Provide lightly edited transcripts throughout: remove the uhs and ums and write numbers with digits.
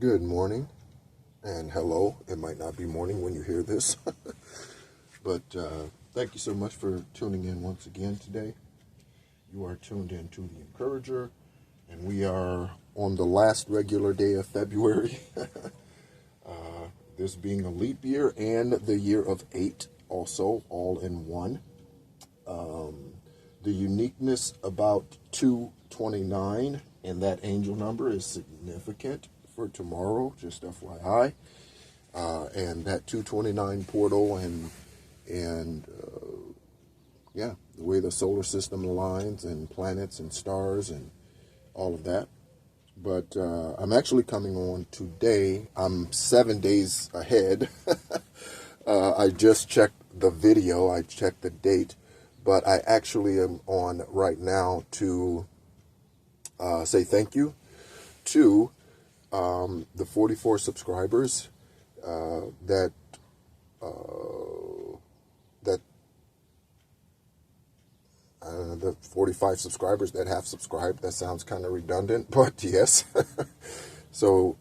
Good morning and hello. It might not be morning when you hear this, but thank you so much for tuning in once again today. You are tuned in to The Encourager, and we are on the last regular day of February, this being a leap year and the year of 8 also, all in one. The uniqueness about 229 and that angel number is significant for tomorrow, just FYI. And that 229 portal and the way the solar system aligns and planets and stars and all of that. But I'm actually coming on today. I'm 7 days ahead. I just checked the video. I checked the date. But I actually am on right now to say thank you to the 44 subscribers the 45 subscribers that have subscribed. That sounds kind of redundant, but yes. So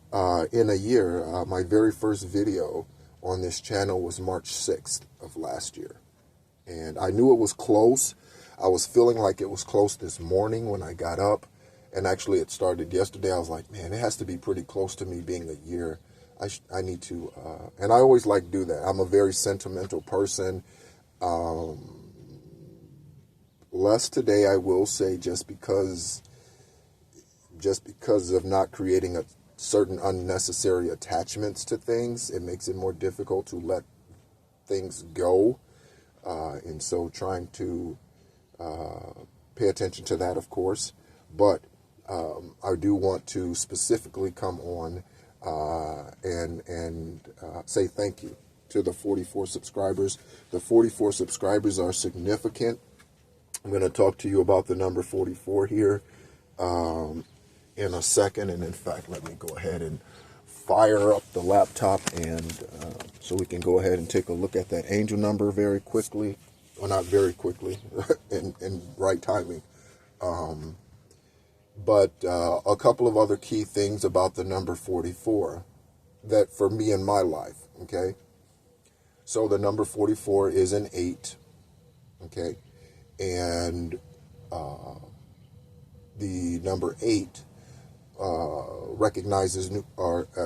in a year, my very first video on this channel was March 6th of last year. And I knew it was close. I was feeling like it was close this morning when I got up. And actually it started yesterday. I was like, man, it has to be pretty close to me being a year. I need to, and I always like to do that. I'm a very sentimental person. Less today, I will say, just because of not creating a certain unnecessary attachments to things, it makes it more difficult to let things go. And so trying to pay attention to that, of course. But I do want to specifically come on and say thank you to the 44 subscribers. The 44 subscribers are significant. I'm going to talk to you about the number 44 here in a second. And in fact, let me go ahead and fire up the laptop and so we can go ahead and take a look at that angel number very quickly. Well, not very quickly, in right timing. But a couple of other key things about the number 44 that for me in my life, okay? So the number 44 is an 8, okay? And the number 8 recognizes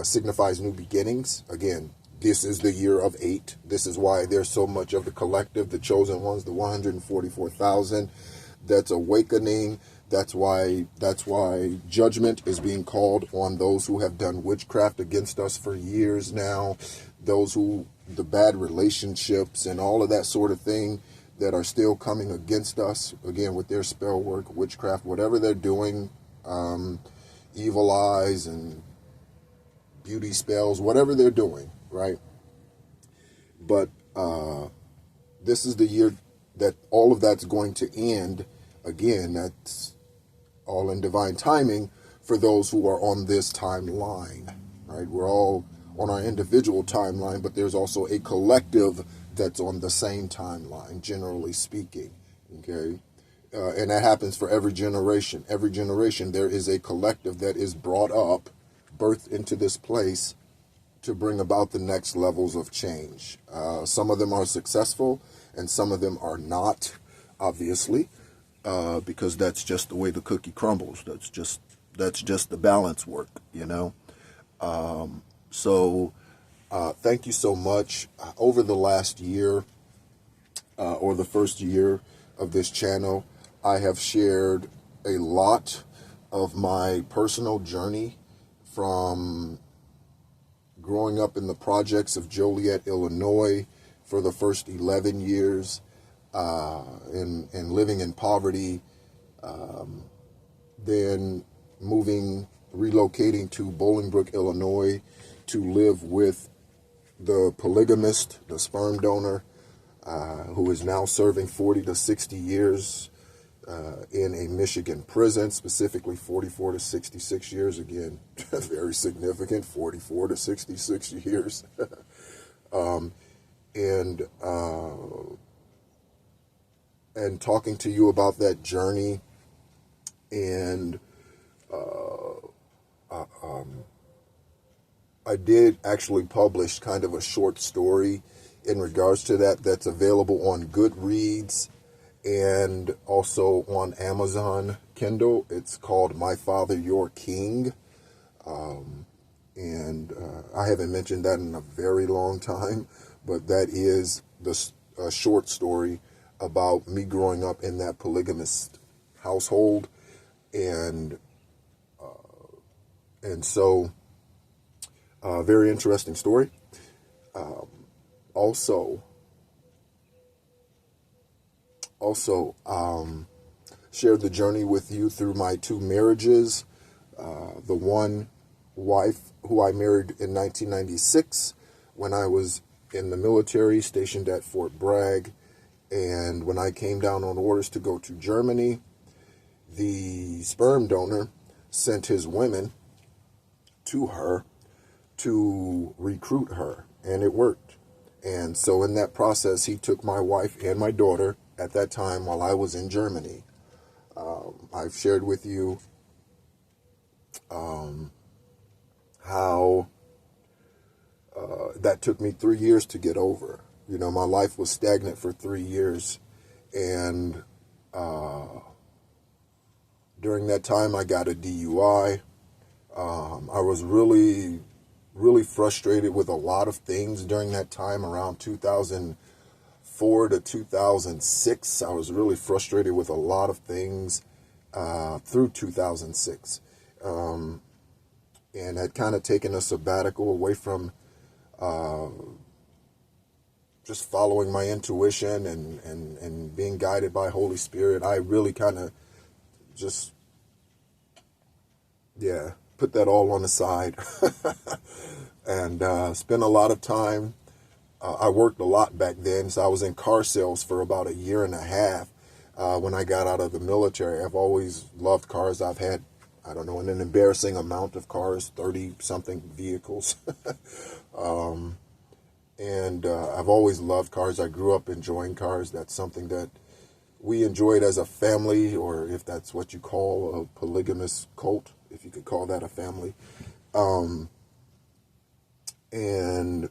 signifies new beginnings. Again, this is the year of 8. This is why there's so much of the collective, the chosen ones, the 144,000. That's awakening. That's why judgment is being called on those who have done witchcraft against us for years now. The bad relationships and all of that sort of thing that are still coming against us, again, with their spell work, witchcraft, whatever they're doing, evil eyes and beauty spells, whatever they're doing, right? But this is the year that all of that's going to end. Again, that's all in divine timing for those who are on this timeline, right? We're all on our individual timeline, but there's also a collective that's on the same timeline, generally speaking, okay? And that happens for every generation. Every generation, there is a collective that is brought up, birthed into this place to bring about the next levels of change. Some of them are successful and some of them are not, obviously, because that's just the way the cookie crumbles. That's just the balance work, you know? So thank you so much. Over the last year, or the first year of this channel, I have shared a lot of my personal journey from growing up in the projects of Joliet, Illinois for the first 11 years, and living in poverty, then relocating to Bolingbrook, Illinois to live with the polygamist, the sperm donor, who is now serving 40 to 60 years in a Michigan prison, specifically 44 to 66 years. Again, very significant, 44 to 66 years. And talking to you about that journey and I did actually publish kind of a short story in regards to that that's available on Goodreads and also on Amazon Kindle. It's called My Father, Your King. And I haven't mentioned that in a very long time, but that is the short story about me growing up in that polygamist household. And so, very interesting story. Also, shared the journey with you through my 2 marriages. The one wife who I married in 1996 when I was in the military stationed at Fort Bragg. And when I came down on orders to go to Germany, the sperm donor sent his women to her to recruit her, and it worked. And so in that process, he took my wife and my daughter at that time while I was in Germany. I've shared with you how that took me 3 years to get over. You know, my life was stagnant for 3 years, and during that time I got a DUI. I was really frustrated with a lot of things during that time, around 2004 to 2006. I was really frustrated with a lot of things through 2006. And had kind of taken a sabbatical away from just following my intuition and being guided by Holy Spirit. I really kind of just, put that all on the side and spent a lot of time. I worked a lot back then, so I was in car sales for about 1.5 years when I got out of the military. I've always loved cars. I've had, I don't know, an embarrassing amount of cars, 30-something vehicles. And I've always loved cars. I grew up enjoying cars. That's something that we enjoyed as a family, or if that's what you call a polygamous cult, if you could call that a family. And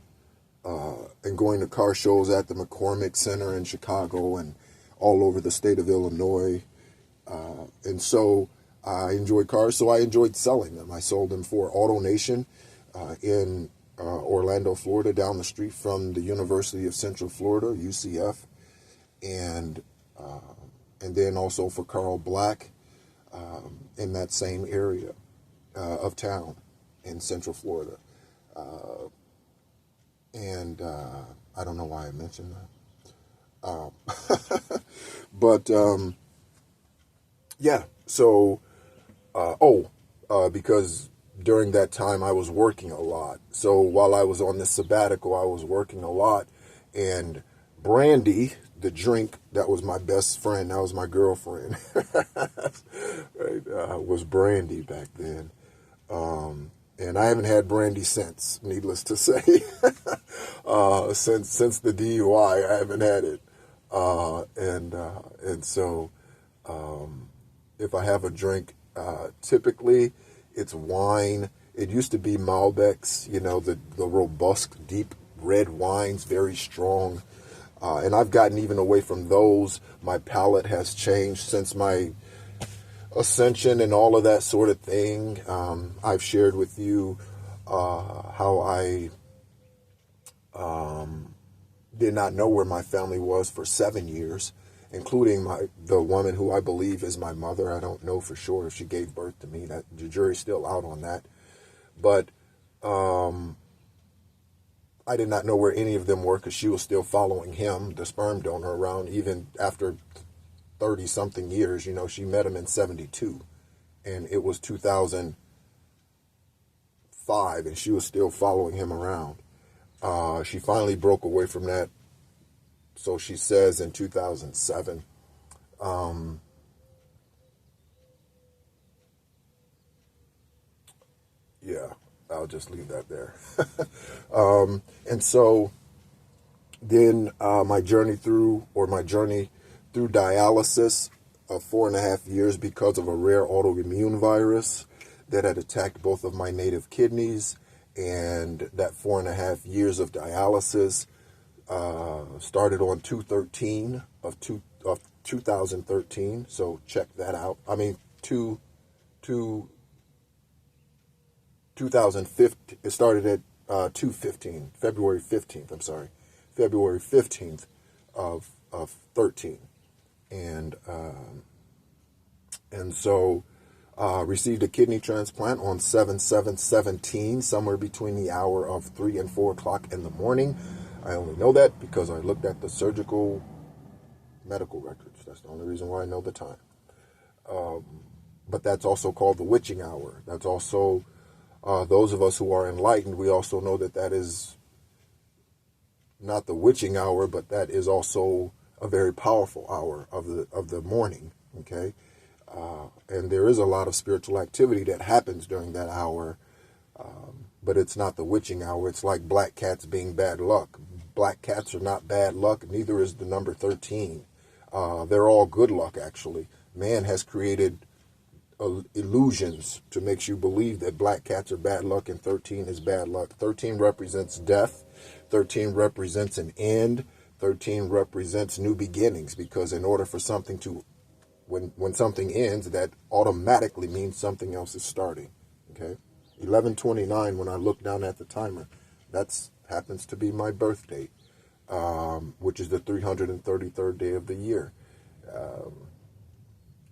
going to car shows at the McCormick Center in Chicago and all over the state of Illinois. And so I enjoyed cars, so I enjoyed selling them. I sold them for AutoNation in Orlando, Florida, down the street from the University of Central Florida, UCF, and then also for Carl Black in that same area of town in Central Florida. And I don't know why I mentioned that. But so because during that time I was working a lot. So while I was on this sabbatical, I was working a lot, and Brandy, the drink that was my best friend, that was my girlfriend, right, was Brandy back then. And I haven't had Brandy since, needless to say. Since the DUI, I haven't had it. And so if I have a drink, typically it's wine. It used to be Malbecs, you know, the robust, deep red wines, very strong. And I've gotten even away from those. My palate has changed since my ascension and all of that sort of thing. I've shared with you how I did not know where my family was for 7 years, including the woman who I believe is my mother. I don't know for sure if she gave birth to me. That the jury's still out on that. But I did not know where any of them were, because she was still following him, the sperm donor, around even after 30-something years. You know, she met him in 1972, and it was 2005, and she was still following him around. She finally broke away from that, so she says, in 2007. I'll just leave that there. And so then my journey through dialysis of 4.5 years because of a rare autoimmune virus that had attacked both of my native kidneys And that 4.5 years of dialysis started on 2/13 of 2013. So check that out. I mean, 2015. It started at 2/15, February 15th. I'm sorry, February 15th of 13, and so received a kidney transplant on 7/7/17, somewhere between the hour of 3 and 4 o'clock in the morning. I only know that because I looked at the surgical medical records. That's the only reason why I know the time. But that's also called the witching hour. That's also, those of us who are enlightened, we also know that that is not the witching hour, but that is also a very powerful hour of the morning. Okay, and there is a lot of spiritual activity that happens during that hour, but it's not the witching hour. It's like black cats being bad luck. Black cats are not bad luck. Neither is the number 13. They're all good luck, actually. Man has created illusions to make you believe that black cats are bad luck and 13 is bad luck. 13 represents death. 13 represents an end. 13 represents new beginnings, because in order for something to, when something ends, that automatically means something else is starting. Okay, 11/29. When I look down at the timer, that's happens to be my birth date, which is the 333rd day of the year.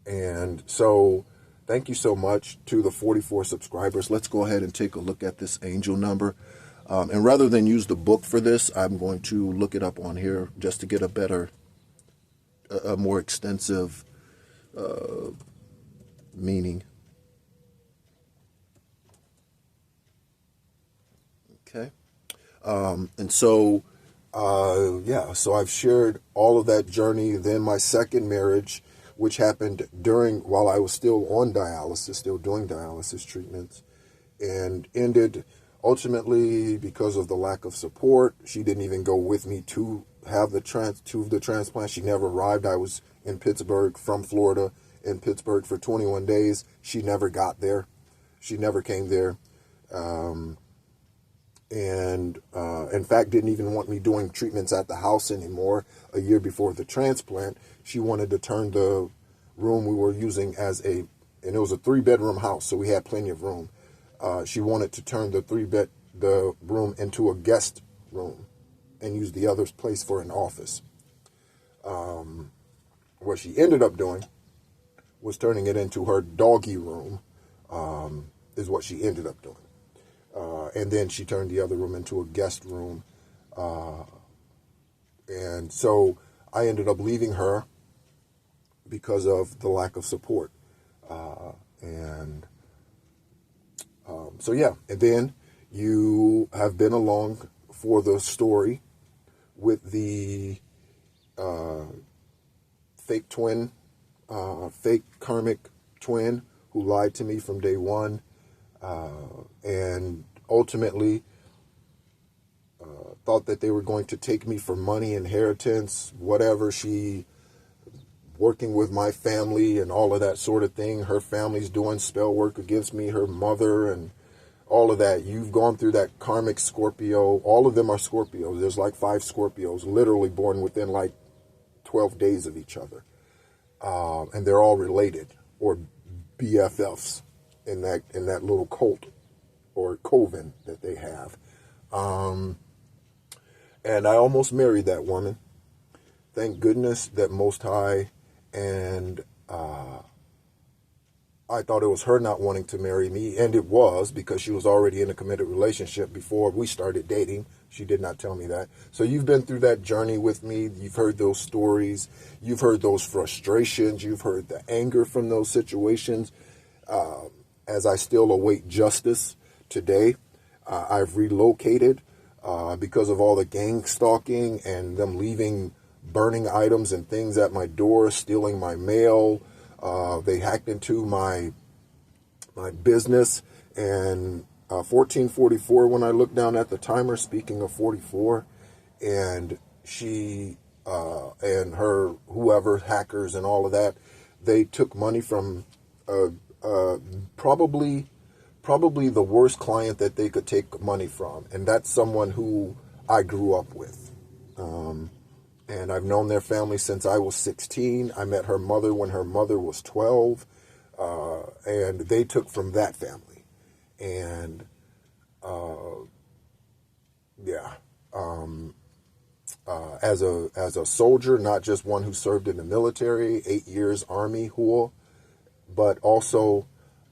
And so thank you so much to the 44 subscribers. Let's go ahead and take a look at this angel number. And rather than use the book for this, I'm going to look it up on here just to get a better, a more extensive meaning. Okay. And so, so I've shared all of that journey. Then my second marriage, which happened while I was still on dialysis, still doing dialysis treatments, and ended ultimately because of the lack of support. She didn't even go with me to have the transplant. She never arrived. I was in Pittsburgh, from Florida, in Pittsburgh for 21 days. She never got there. She never came there. And in fact, didn't even want me doing treatments at the house anymore. A year before the transplant, she wanted to turn the room we were using and it was a 3-bedroom house, so we had plenty of room. She wanted to turn the room into a guest room and use the other place for an office. What she ended up doing was turning it into her doggy room, is what she ended up doing. And then she turned the other room into a guest room. And so I ended up leaving her because of the lack of support. And then you have been along for the story with the fake karmic twin who lied to me from day one, and ultimately thought that they were going to take me for money, inheritance, whatever. She working with my family and all of that sort of thing. Her family's doing spell work against me, her mother, and all of that. You've gone through that karmic Scorpio. All of them are Scorpios. There's like 5 Scorpios literally born within like 12 days of each other. And they're all related, or BFFs in that little cult or coven that they have. And I almost married that woman. Thank goodness that Most High, and I thought it was her not wanting to marry me, and it was, because she was already in a committed relationship before we started dating. She did not tell me that. So you've been through that journey with me. You've heard those stories. You've heard those frustrations. You've heard the anger from those situations. As I still await justice today, I've relocated because of all the gang stalking and them leaving burning items and things at my door, stealing my mail. They hacked into my business, and 1444, when I looked down at the timer, speaking of 44, and she and her whoever, hackers and all of that, they took money from probably probably the worst client that they could take money from. And that's someone who I grew up with. And I've known their family since I was 16. I met her mother when her mother was 12. And they took from that family. And, yeah. As a soldier, not just one who served in the military, 8 years Army, but also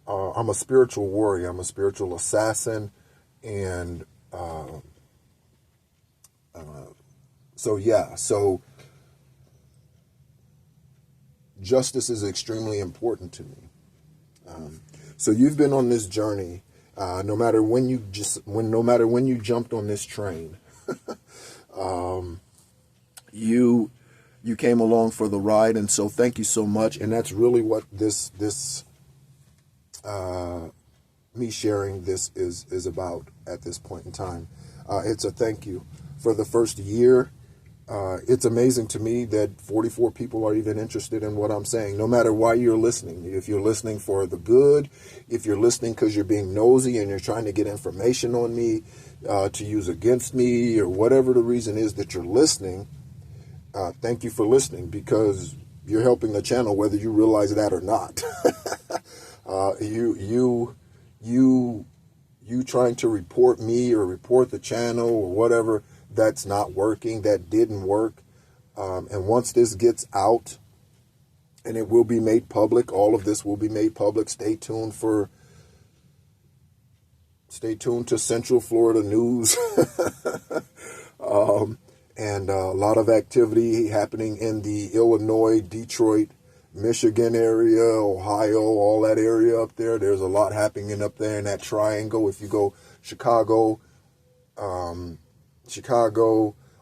I'm a spiritual warrior. I'm a spiritual assassin. And so justice is extremely important to me. So you've been on this journey, no matter when you jumped on this train, you came along for the ride, and so thank you so much. And that's really what this me sharing this is about at this point in time. It's a thank you for the first year. It's amazing to me that 44 people are even interested in what I'm saying, no matter why you're listening. If you're listening for the good, if you're listening because you're being nosy and you're trying to get information on me to use against me, or whatever the reason is that you're listening, thank you for listening, because you're helping the channel whether you realize that or not. You trying to report me or report the channel or whatever, that's not working. That didn't work. And once this gets out, and it will be made public, all of this will be made public. Stay tuned to Central Florida news. And a lot of activity happening in the Illinois, Detroit, Michigan area, Ohio, all that area up there. There's a lot happening up there in that triangle. If you go Chicago,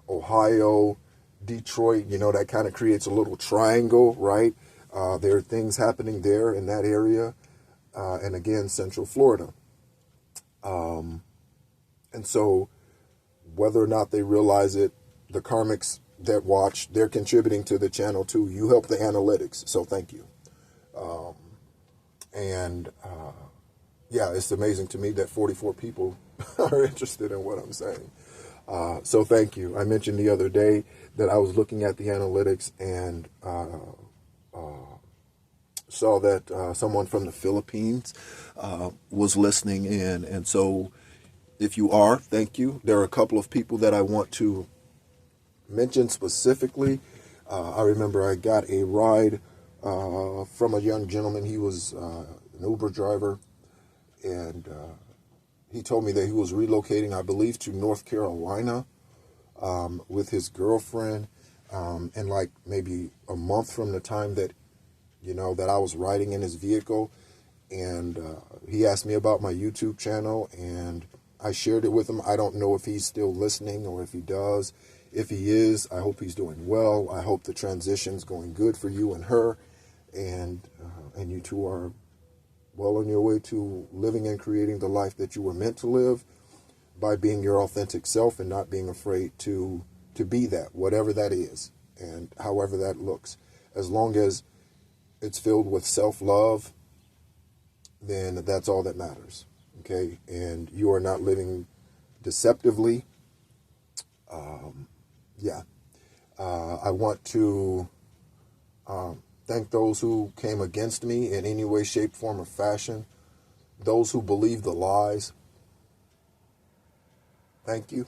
Ohio, Detroit, that kind of creates a little triangle, right? There are things happening there in that area. And again, Central Florida. And so whether or not they realize it, the karmics that watch, they're contributing to the channel too. You help the analytics, so thank you. Yeah, it's amazing to me that 44 people are interested in what I'm saying. So thank you. I mentioned the other day that I was looking at the analytics and saw that someone from the Philippines was listening in. And so if you are, thank you. There are a couple of people that I want to mention specifically. I remember I got a ride from a young gentleman. He was an Uber driver, and he told me that he was relocating, I believe, to North Carolina with his girlfriend, and like maybe a month from the time that that I was riding in his vehicle. And he asked me about my YouTube channel, and I shared it with him. I don't know if he's still listening or if he does. If he is, I hope he's doing well. I hope the transition's going good for you and her, and you two are well on your way to living and creating the life that you were meant to live by being your authentic self and not being afraid to be that, whatever that is, and however that looks. As long as it's filled with self-love, then that's all that matters, okay? And you are not living deceptively. I want to thank those who came against me in any way, shape, form, or fashion. Those who believe the lies, thank you,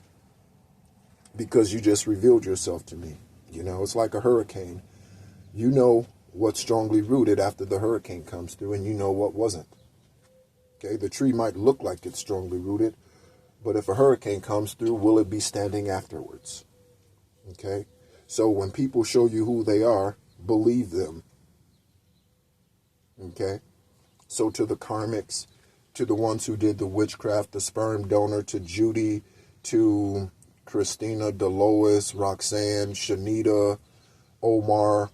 because you just revealed yourself to me. It's like a hurricane. You know what's strongly rooted after the hurricane comes through, and you know what wasn't. Okay, the tree might look like it's strongly rooted, but if a hurricane comes through, will it be standing afterwards? Okay, so when people show you who they are, believe them. Okay, so to the karmics, to the ones who did the witchcraft, the sperm donor, to Judy, to Christina, Delois, Roxanne, Shanita, Omar,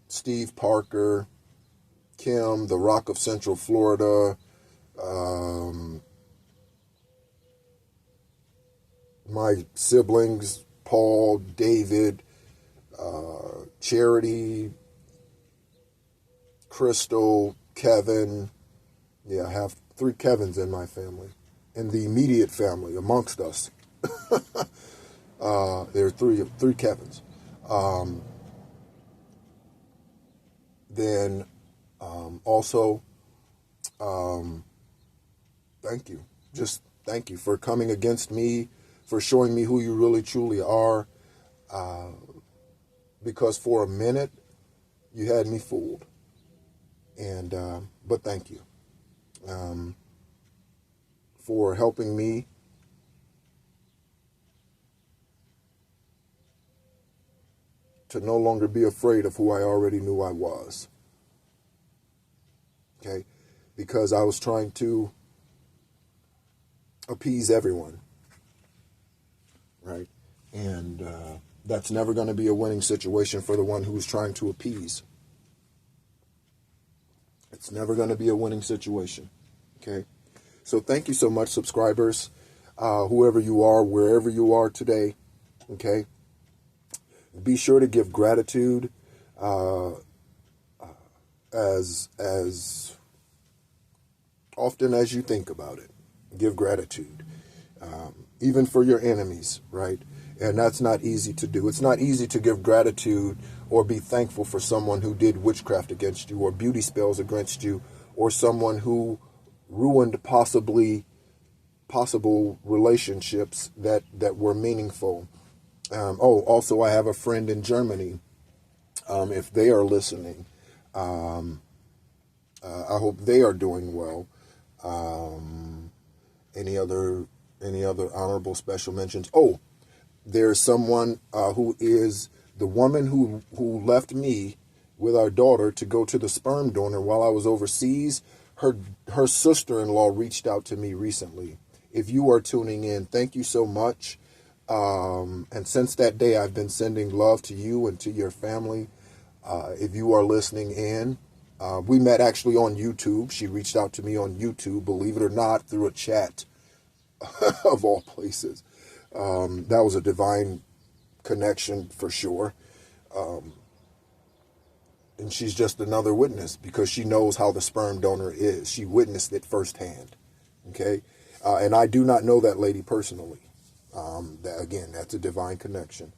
Steve Parker, Kim, the Rock of Central Florida, my siblings, Paul, David, Charity, Crystal, Kevin, three Kevins in my family, in the immediate family amongst us. There are three Kevins. Then also, thank you. Just thank you for coming against me, for showing me who you really truly are. Because for a minute, you had me fooled. And but thank you for helping me to no longer be afraid of who I already knew I was. Okay? Because I was trying to appease everyone. Right? And that's never going to be a winning situation for the one who's trying to appease. It's never going to be a winning situation. Okay? So thank you so much, subscribers, whoever you are, wherever you are today. Okay? Be sure to give gratitude as often as you think about it. Give gratitude, even for your enemies, right? And that's not easy to do. It's not easy to give gratitude or be thankful for someone who did witchcraft against you or beauty spells against you or someone who ruined possible relationships that were meaningful. Also, I have a friend in Germany. If they are listening, I hope they are doing well. Any other honorable special mentions? Oh, there's someone who is the woman who left me with our daughter to go to the sperm donor while I was overseas. Her sister-in-law reached out to me recently. If you are tuning in, thank you so much. And since that day, I've been sending love to you and to your family. If you are listening in, we met actually on YouTube. She reached out to me on YouTube, believe it or not, through a chat of all places. That was a divine connection for sure. And she's just another witness because she knows how the sperm donor is. She witnessed it firsthand. Okay. And I do not know that lady personally. That's a divine connection.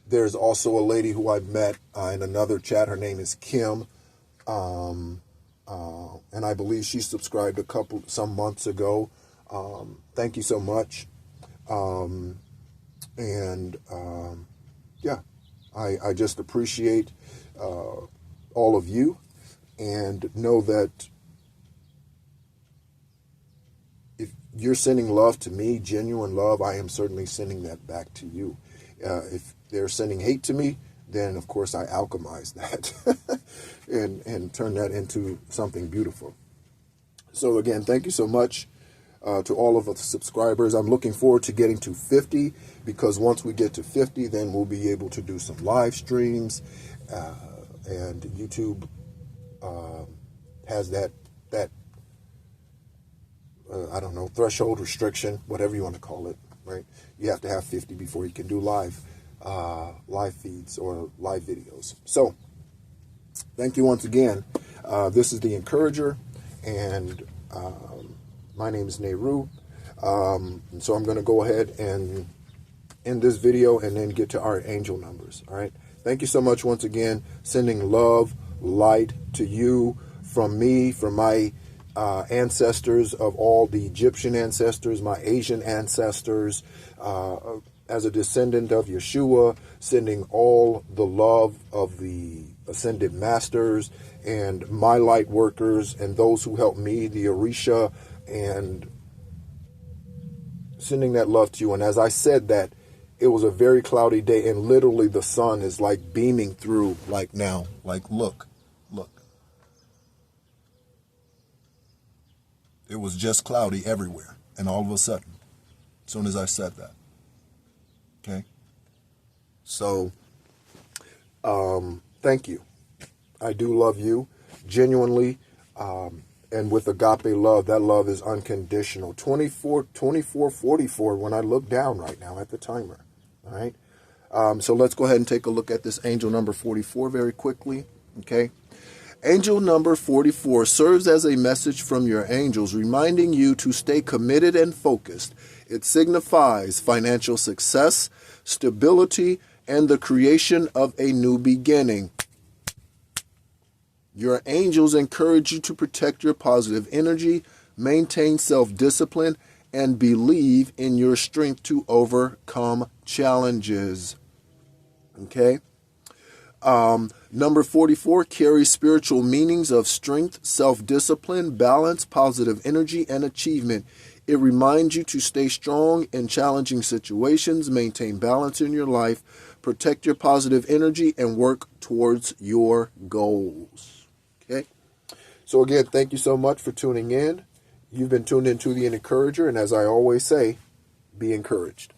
There's also a lady who I've met in another chat. Her name is Kim. And I believe she subscribed some months ago. Thank you so much. I just appreciate all of you and know that if you're sending love to me, genuine love, I am certainly sending that back to you. If they're sending hate to me, then of course I alchemize that and turn that into something beautiful. So again, thank you so much to all of the subscribers. I'm looking forward to getting to 50 because once we get to 50, then we'll be able to do some live streams. And YouTube has that I don't know, threshold restriction, whatever you want to call it, right? You have to have 50 before you can do live feeds or live videos. So thank you once again. This is The Encourager, and my name is Nehru. So I'm going to go ahead and end this video and then get to our angel numbers. All right. Thank you so much once again. Sending love, light to you from me, from my ancestors of all the Egyptian ancestors, my Asian ancestors, as a descendant of Yeshua, sending all the love of the ascended masters and my light workers and those who helped me, the Orisha, and sending that love to you. And as I said that, it was a very cloudy day, and literally the sun is like beaming through like now. Like, look. It was just cloudy everywhere. And all of a sudden, as soon as I said that. Okay? So, thank you. I do love you genuinely. And with agape love, that love is unconditional. 24:44 when I look down right now at the timer. All right. So let's go ahead and take a look at this angel number 44 very quickly. Okay. Angel number 44 serves as a message from your angels, reminding you to stay committed and focused. It signifies financial success, stability, and the creation of a new beginning. Your angels encourage you to protect your positive energy, maintain self-discipline, and believe in your strength to overcome challenges. Okay? Number 44 carries spiritual meanings of strength, self-discipline, balance, positive energy, and achievement. It reminds you to stay strong in challenging situations, maintain balance in your life, protect your positive energy, and work towards your goals. Okay? So again, thank you so much for tuning in. You've been tuned into The Encourager, and as I always say, be encouraged.